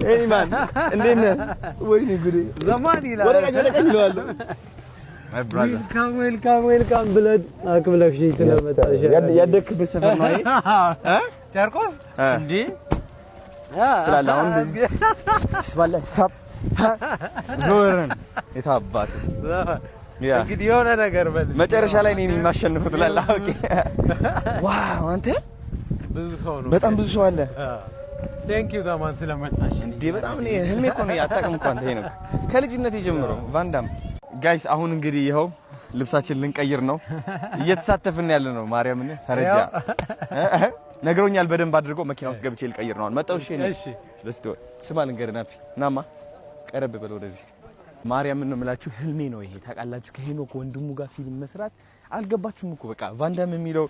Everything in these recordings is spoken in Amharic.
Hey man, እንዴት ነህ? ወይኔ ጉዴ ዘማን ይላል። ወደ ቀኝ ይለዋል። My brother. Welcome ብለህ አክብለሽኝ ስለመጣሽ ያደክበት ሰፈር ነው ይሄ? ጨርቆስ እንዴ? ስላለ አሁን እንደዚህ ስባለ ሳብ ዞርን የታባቱ ያ እንግዲህ የሆነ ነገር በል መጨረሻ ላይ እኔን የማሸንፉት ትላለህ። ኦኬ ዋው አንተ ብዙ ሰው ነው በጣም ብዙ ሰው አለ። ቴንክ ዩ ዘማን ስለመጣሽ እንዴ በጣም እኔ ህልሜ እኮ ነው ያጣቀም እንኳን አንተ ነው ከልጅነቴ ጀምሮ ቫንዳም ጋይስ አሁን እንግዲህ ይኸው ልብሳችን ልንቀይር ነው እየተሳተፍን ያለ ነው። ማርያምን ፈረጃ ነግሮኛል በደንብ አድርጎ መኪና ውስጥ ገብቼ ልቀይር ነው። መጣው እሺ ለስቶ ስማ ልንገርናፊ ናማ ቀረብ በል ወደዚህ ማርያምን ነው የምላችሁ ህልሜ ነው ይሄ ታውቃላችሁ። ከሄኖክ ወንድሙ ጋር ፊልም መስራት አልገባችሁም እኮ በቃ ቫንዳም የሚለው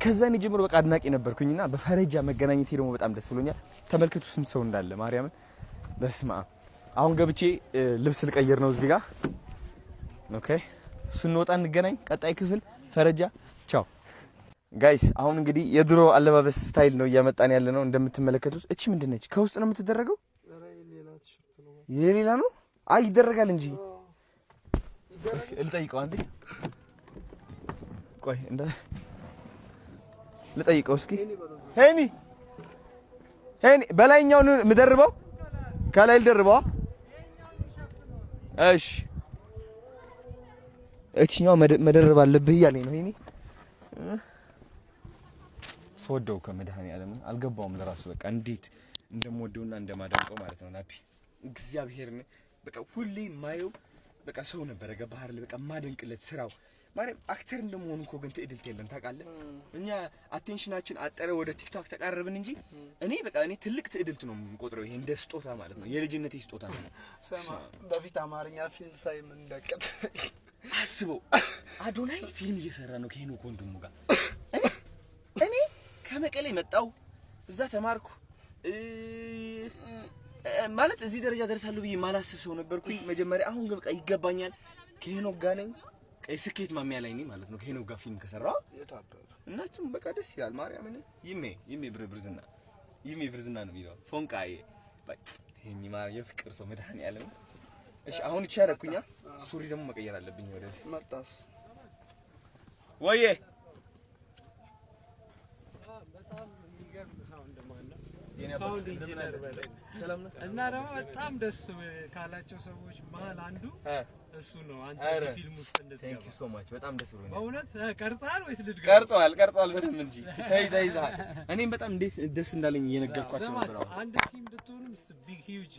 ከዛኔ ጀምሮ በቃ አድናቂ ነበርኩኝና በፈረጃ መገናኘቴ ደግሞ በጣም ደስ ብሎኛል። ተመልከቱ ስንት ሰው እንዳለ ማርያምን በስማ አሁን ገብቼ ልብስ ልቀይር ነው እዚህ ጋር ኦኬ ስንወጣ እንገናኝ። ቀጣይ ክፍል ፈረጃ ቻው ጋይስ። አሁን እንግዲህ የድሮ አለባበስ ስታይል ነው እያመጣን ያለ ነው እንደምትመለከቱት። እቺ ምንድነች ከውስጥ ነው የምትደረገው? የሌላ ነው አይ ይደረጋል እንጂ እስኪ ልጠይቀው አንዴ ቆይ እንደ ልጠይቀው እስኪ ሄኒ በላይኛውን ምደርበው ከላይ ልደርበው እሺ እቺኛው መደረብ አለብህ እያለኝ ነው ሄኒ ስወደው ከመድሃኒ ዓለም አልገባውም ለራሱ በቃ እንዴት እንደምወደውና እንደማደንቀው ማለት ነው። ናፒ እግዚአብሔር ነው በቃ ሁሌ ማየው በቃ ሰው ነበር ገባህ አይደል? በቃ ማደንቅለት ስራው ማርያም አክተር እንደመሆኑ እኮ ግን ትዕድልት የለም ታውቃለህ። እኛ አቴንሽናችን አጠረ ወደ ቲክቶክ ተቃረብን እንጂ እኔ በቃ እኔ ትልቅ ትዕድልት ነው የምቆጥረው። ይሄ እንደ ስጦታ ማለት ነው የልጅነቴ ስጦታ ነው። ሰማ በፊት አማርኛ ፊልም ሳይ ምን እንደቀጥ አስበው አዶናይ ፊልም እየሰራ ነው ከሄኖክ ወንድሙ ጋር። እኔ ከመቀሌ መጣው እዛ ተማርኩ ማለት እዚህ ደረጃ ደርሳለሁ ብዬ ማላስብ ሰው ነበርኩኝ መጀመሪያ። አሁን በቃ ይገባኛል ከሄኖክ ጋር ነኝ ቀይ ስኬት ማሚያ ላይ ነኝ ማለት ነው። ከሄኖክ ጋር ፊልም ከሰራው እናቱም በቃ ደስ ይላል። ማርያም እኔ ይሜ ብርዝና ነው የሚለው ፎንቃዬ በቃ ይሄኒ ማርያም የፍቅር ሰው መድሃኒ ዓለም። እሺ አሁን ይቻላልኩኛ ሱሪ ደግሞ መቀየር አለብኝ ወደዚህ መጣስ ወዬ በጣም የሚገርም ሳውንድ ማለት ነው። ሳውንድ ኢንጂነር በላይ ሰላም ነው። እና ደግሞ በጣም ደስ ካላቸው ሰዎች መሀል አንዱ እሱ ነው። አንተ እዚህ ፊልም ውስጥ እንድትገባ ቴንክ ዩ ሶ ማች በጣም ደስ ብሎኛል። በእውነት ቀርጻል ወይስ ልድገም? ቀርጿል በደንብ እንጂ ተይዛል። እኔም በጣም እንዴት ደስ እንዳለኝ እየነገርኳቸው ነበር። አንድ ቲም ብትሆንም ቢግ ሂውጅ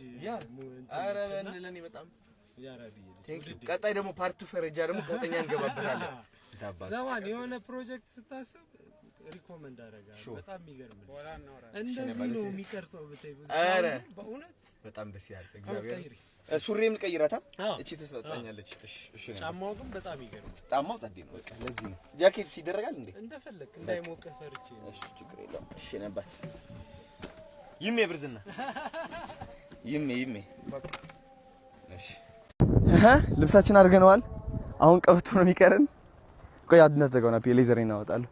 አረ ለኔ በጣም ቴንክ ዩ። ቀጣይ ደግሞ ፓርቱ ፈረጃ ደግሞ ከወጠኛ እንገባበታለን። ለማን የሆነ ፕሮጀክት ስታስብ ሪኮመንድ አደርጋለሁ። በጣም የሚገርም እንደዚህ ነው የሚቀርጸው ብታይ አረ በእውነት በጣም ደስ ይላል። እግዚአብሔር ሱሪም ልቀይራታ እቺ ተሰጣኛለች። እሺ ጫማው ግን በጣም ይገርም። ጫማው ጸዴ ነው በቃ ለዚህ ነው። ጃኬቱ ይደረጋል እንዴ? እንደፈለክ እንዳይሞቀህ ፈርቼ ነው። እሺ ችግር የለውም። እሺ ነባት ይሜ ብርዝና ይሜ በቃ እሺ ልብሳችን አድርገናል። አሁን ቀበቶ ነው የሚቀረን። ቆይ አድነት ዘጋውና ሌዘር እናወጣለን።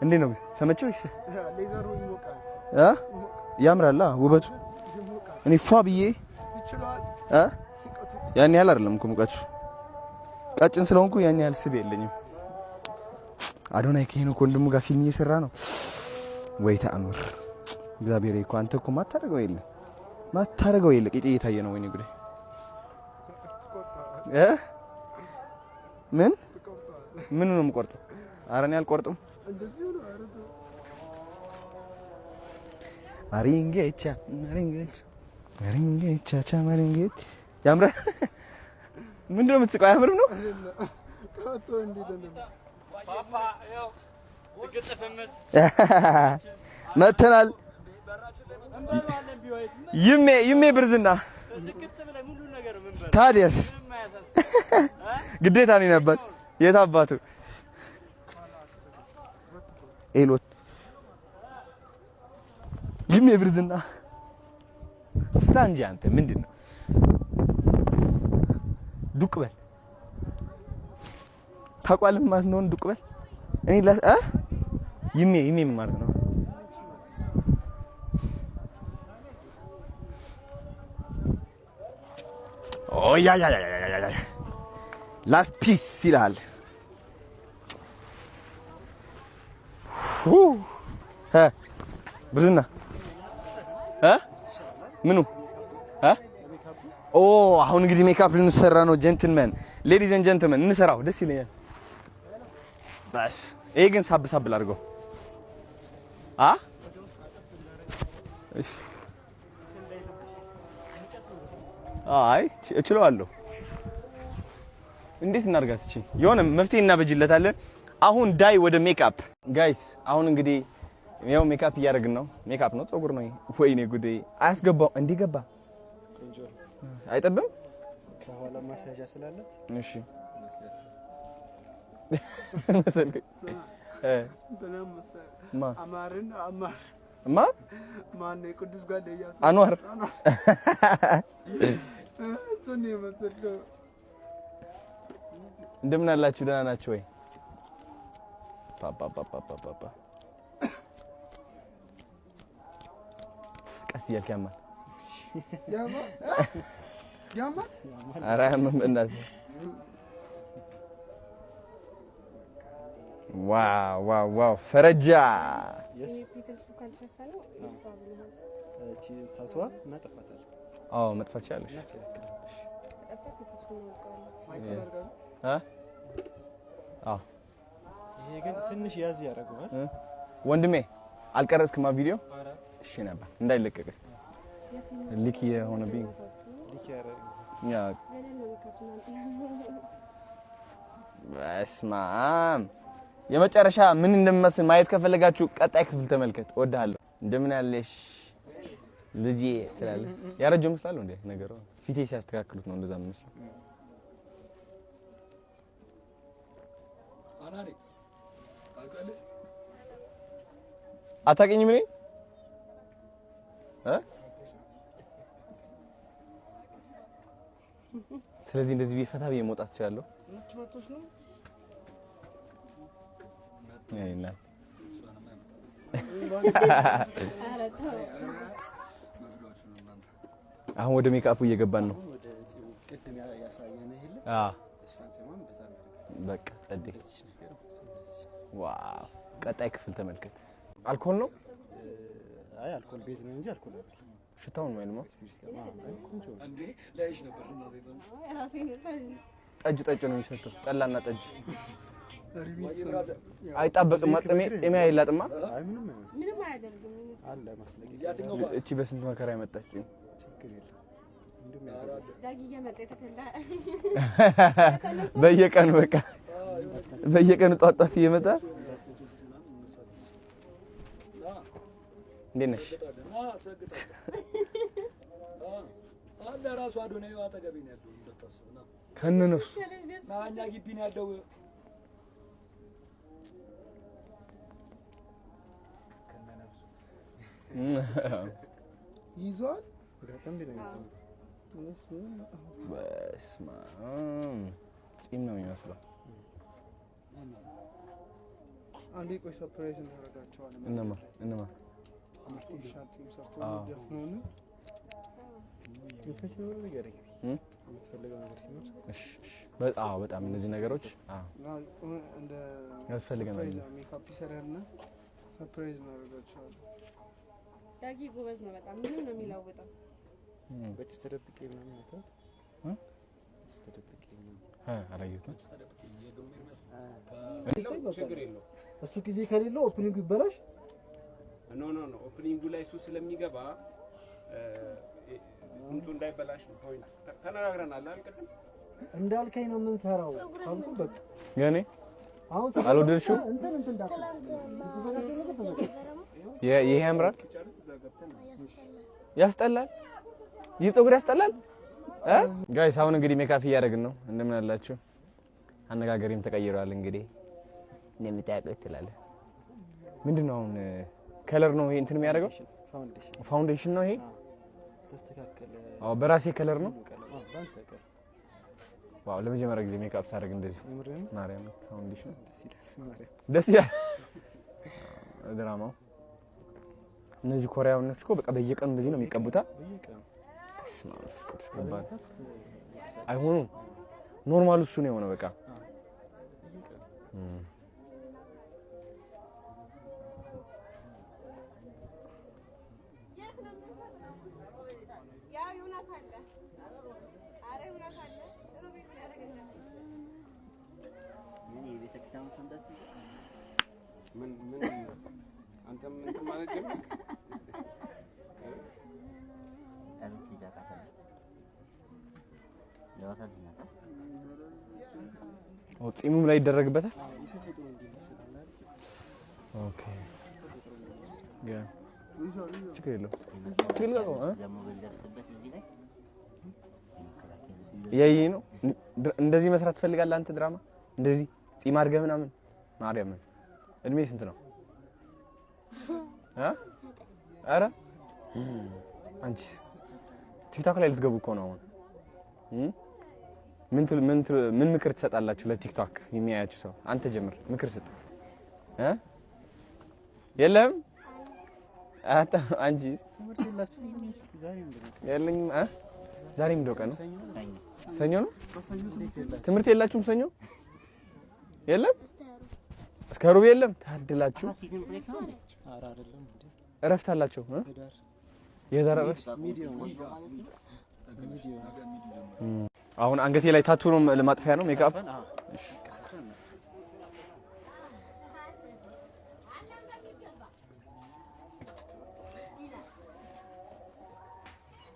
እንዴት ነው ተመቸው? ይስ ሌዘሩ ይሞቃል ያምራል ውበቱ። እኔ ፏ ብዬ ይችላል ያን ያህል አይደለም እኮ ሙቀቱ። ቀጭን ስለሆንኩ ያን ያህል ስብ የለኝም። አዶናይ ከሄኖ ወንድሙ ጋር ፊልም እየሰራ ነው ወይ ተአምር። እግዚአብሔር እኮ አንተ እኮ ማታረገው የለ ቂጤ እየታየ ነው። ወይኔ ጉዴ ምን ነው የምቆርጠው? ኧረ እኔ አልቆርጥም። ማሪንጌቻ ያምራ። ምንድነው የምትስቀው? አያምርም ነው መተናል። ይሜ ብርዝና ታዲያስ ግዴታ ነው ነበር። የት አባቱ ኤሎት ይሜ ብርዝና ፍታ እንጂ አንተ ምንድነው? ዱቅ በል ታውቃለህ ማለት ነው። ዱቅ በል እኔ ይሜ ምን ማለት ነው? ኦ ያ ላስት ፒስ ይላል። ብርዝና ምኑ ኦ አሁን እንግዲህ ሜካፕ ልንሰራ ነው። ጀንትልመን ሌዲዝ ኤንድ ጀንትልመን እንሰራው ደስ ይለኛል። ባስ ይሄ ግን ሳብ ላድርገው። እሺ አይ እችለዋለሁ። እንዴት እናርጋት? እቺ የሆነ መፍትሄ እናበጅለታለን። አሁን ዳይ ወደ ሜካፕ ጋይስ። አሁን እንግዲህ ያው ሜካፕ እያደረግን ነው። ሜካፕ ነው ፀጉር ነው። ወይኔ ጉዴ አያስገባው እንዲገባ አይጠብም። ከኋላ ማሳጃ ስላለት እሺ መሰልከኝ አማርን ማን ቅዱስ ጓደኛ አንዋር እሱን የመሰለው። እንደምን አላችሁ? ደህና ናችሁ ወይ? ፓፓ ቀስ እያልክ ያማል። ኧረ አያምም በእናትህ። ዋው ፈረጃ መጥፋት ቻለሽ? ይሄ ግን ትንሽ ያዝ ያደርገዋል። ወንድሜ አልቀረጽክማ ቪዲዮ? እሺ ነበር እንዳይለቀቅ ሊክ የሆነብኝ ያ በስመ አብ። የመጨረሻ ምን እንደምመስል ማየት ከፈለጋችሁ ቀጣይ ክፍል ተመልከት። እወድሃለሁ። እንደምን ያለሽ ልጄ ትላለህ። ያረጀው መስላለሁ እንዴ ነገሩ? ፊቴ ሲያስተካክሉት ነው እንደዛ መስለው። አታውቅኝም እኔ ስለዚህ እንደዚህ ቢፈታ ብዬ መውጣት እችላለሁ። አሁን ወደ ሜካፑ እየገባን ነው። በቃ ጸዴ። ዋው ቀጣይ ክፍል ተመልከት። አልኮል ነው? አይ አልኮል ቤዝ ነው እንጂ አልኮል አይደለም። ሽታውን ነው አይልማ። እንዴ ላይሽ ነበር ነው ጠጅ ነው የሚሸተው። ጠላና ጠጅ አይጣበቅም። ጤሜ አይላጥማ። አይ ምንም አያደርግም። አለ ማስለቂያ። እቺ በስንት መከራ የመጣች ችግር የለም። ዳጊያ መጣ ተከላ በየቀኑ በቃ በየቀኑ ጧጧት እየመጣ እንዴት ነሽ? አለ ራሱ አዶናይ አጠገቤ ነው ያለው። እንደታሰበና ከነነፍሱ ናኛ ግቢ ነው ያለው። ከነነፍሱ ይዟል። በጣም ቢለኝስ በስመ አብ ጺም ነው የሚመስለው። አንዴ ቆይ ሰርፕራይዝ እናደርጋቸዋለን። እነማ አርቲፊሻል ጺም ሰርቶ ደፍኖን የፈሰሰው ነገር የምትፈልገው ነገር ሲኖር በጣም እነዚህ ነገሮች እንደ ያስፈልገናል። ሜካፕ ይሰራልና ሰርፕራይዝ እናደርጋቸዋለን። ዳጊ ጎበዝ ነው በጣም ምን ነው የሚለውጠው? በጭስ ተደብቄ ምናምን አይተኸው? ተደብቄ አላየሁትም። ችግር የለውም እሱ ጊዜ ከሌለው ኦፕኒንጉ ይበላሽ። ኖ ኦፕኒንጉ ላይ እሱ ስለሚገባ እንቱ እንዳይበላሽ ነው። ፖይንት ተነጋግረናል አይደል? እንዳልከኝ ነው የምንሰራው። አልኩ በቃ ገኔ አሁን አልወደድሽው? ይሄ ያምራል። ያስጠላል። ይህ ፀጉር ያስጠላል። ጋይስ አሁን እንግዲህ ሜካፕ እያደረግን ነው። እንደምን አላችሁ? አነጋገሪም ተቀይሯል። እንግዲህ እንደምታውቁት ትላለህ። ምንድነው አሁን ከለር ነው ይሄ እንትን የሚያደርገው? ፋውንዴሽን ነው ይሄ። ተስተካከለ። በራሴ ከለር ነው። ዋው ለመጀመሪያ ጊዜ ሜካፕ ሳደርግ እንደዚህ ማርያም ፋውንዴሽን ደስ ይላል። ድራማው እነዚህ ኮሪያኖች እኮ በቃ በየቀኑ እንደዚህ ነው የሚቀቡታ። አይሆኑም። ኖርማል እሱ ነው የሆነው በቃ ጺሙም ላይ ይደረግበታል። ኦኬ ያ ችግር የለውም። ያይ ነው እንደዚህ መስራት ትፈልጋለህ አንተ ድራማ እንደዚህ ጺም አድርገህ ምናምን? ማርያም እድሜ ስንት ነው? አረ አንቺ ቲክቶክ ላይ ልትገቡ እኮ ነው አሁን። ምን ምክር ትሰጣላችሁ ለቲክቶክ የሚያያችሁ ሰው? አንተ ጀምር ምክር ስጥ። የለም አንቺ የለኝም። ዛሬ ምንድን ቀን ነው? ሰኞ ነው። ትምህርት የላችሁም ሰኞ? የለም እስከ ሩብ የለም። ታድላችሁ። እረፍት አላችሁ? የዛሬ እረፍት አሁን አንገቴ ላይ ታቱ ነው ለማጥፊያ ነው ሜካፕ። እሺ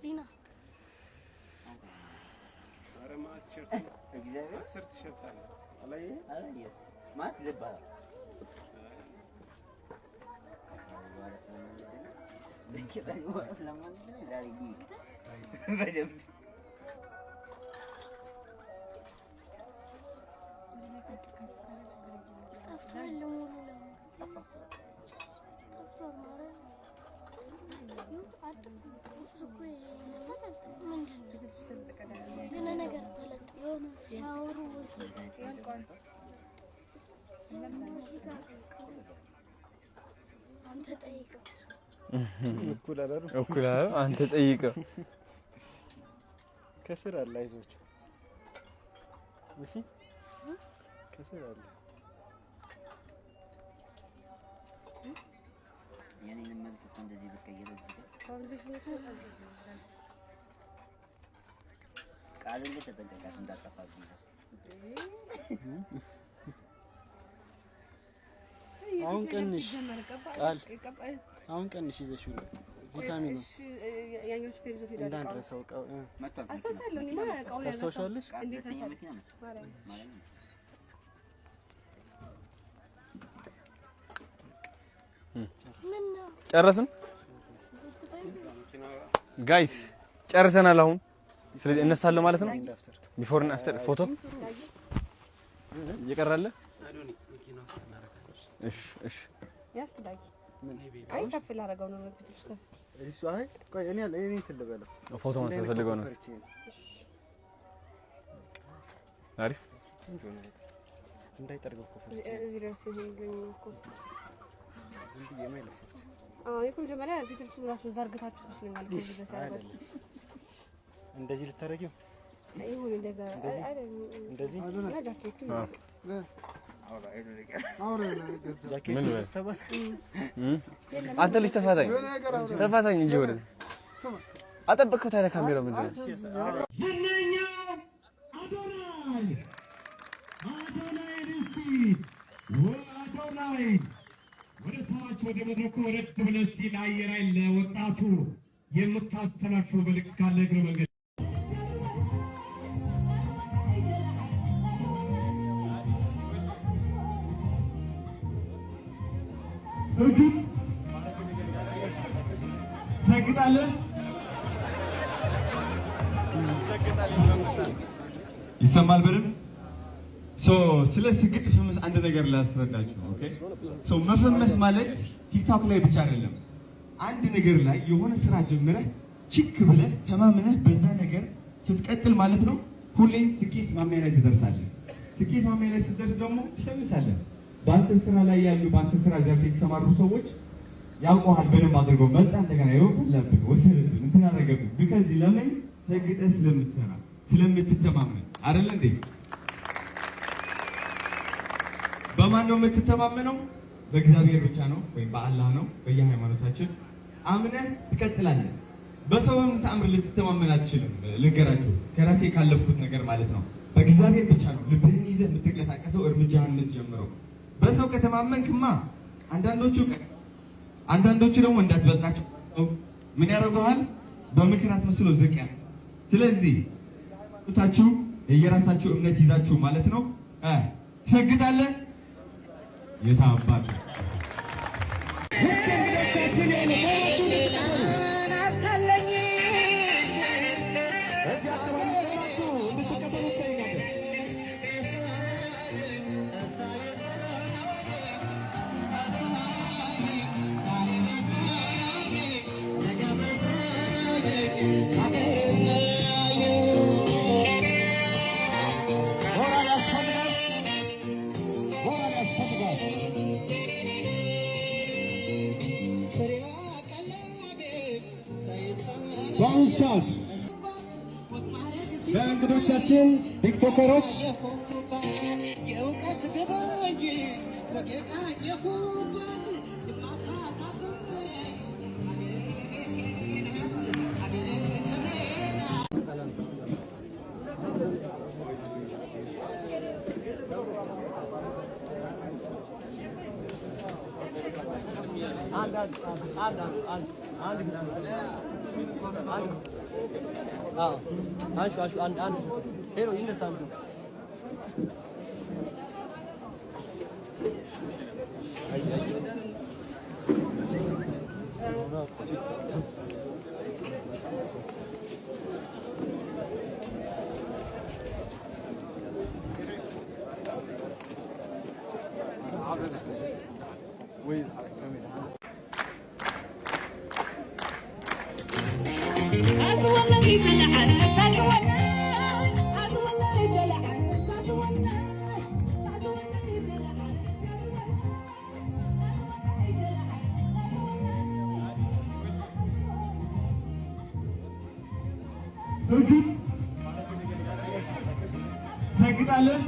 ዲና አንተ ጠይቀው። ከስር አለ አይዞችሁ። እሺ ከስር አለ ያኔን መልኩ እንደዚህ በቀየረ ቃል እንደ ተጠንቀቃት እንዳጠፋብኝ አሁን ቀንሽ ቃል አሁን ቀንሽ ይዘሽው ቪታሚን ነው ያኛው ሹፌር ይዞት ሄዳል። እንዳንረሳው ቃው አስተሳሰለኝ ማለት ቃው ላይ ታስታውሻለሽ? እንዴት አሳለ ጨረስን ጋይስ ጨርሰናል። አሁን ስለዚህ እነሳለሁ ማለት ነው። ቢፎር እና አፍተር ፎቶ እየቀራለ። እሺ እሺ ያስዳጊ አይ ከፍል አደረገው ነው ማለት ነው። እሺ አይ ቆይ እኔ ትልበለው ፎቶ ማንሳት ፈልገው ነው። አሪፍ እንዳይጠርገው እኮ ፈልጌ እዚህ ድረስ ይሄን እኮ ዝም ብዬ የማይለፈት እኮ መጀመሪያ ፊትልሱ ራሱ ዘርግታችሁ ስለማል ከዚህ ድረስ ያደርጋል። እንደዚህ ልታረጊው ይሁን እንደዛ እንደዚህ እና ጃኬቱ ምን አንተ ልጅ ተፋታኝ እንጂ ወደ አጠበቅከው ታዲያ ካሜራው ምን ነው ዝነኛው አዶናይ ወደ ታች ወደ መድረኩ ወረድ ብለህ እስቲ ለአየር ኃይል ለወጣቱ የምታስተላልፈው መልዕክት ካለ እግረ መንገድ እግር ሰግጣለን ይሰማል በደንብ ስለ ስግጥ ፈመስ አንድ ነገር ላስረዳችሁ። ኦኬ መፈመስ ማለት ቲክቶክ ላይ ብቻ አይደለም። አንድ ነገር ላይ የሆነ ስራ ጀምረህ ችክ ብለህ ተማምነህ በዛ ነገር ስትቀጥል ማለት ነው ሁሌም ስኬት ማማያ ላይ ትደርሳለህ። ስኬት ማማያ ላይ ስትደርስ ደግሞ ትፈምሳለህ። በአንተ ስራ ላይ ያሉ በአንተ ስራ ዘርፍ የተሰማሩ ሰዎች ያውቁሃል በደንብ አድርገው መጣ እንደገና ይወቁልብህ ወሰድብህ እንትን አደረገብህ። ቢካዝ ለምን ሰግጠህ ስለምትሰራ ስለምትተማመን አይደል እንዴ? በማን ነው የምትተማመነው? በእግዚአብሔር ብቻ ነው ወይም በአላህ ነው። በየሃይማኖታችን አምነህ ትቀጥላለህ። በሰውም ተአምር ልትተማመን አትችልም። ልንገራችሁ ከራሴ ካለፍኩት ነገር ማለት ነው። በእግዚአብሔር ብቻ ነው ልብህን ይዘህ የምትንቀሳቀሰው እርምጃህን የምትጀምረው። በሰው ከተማመንክማ አንዳንዶቹ ደግሞ እንዳትበልጣቸው ምን ያደርገዋል? በምክር አስመስሎ ዝቅ ያለ። ስለዚህ ታችሁ የራሳችሁ እምነት ይዛችሁ ማለት ነው ትሰግዳለህ። የታባል በአሁኑ ሰዓት ለእንግዶቻችን ቲክቶከሮች ሰግጣለን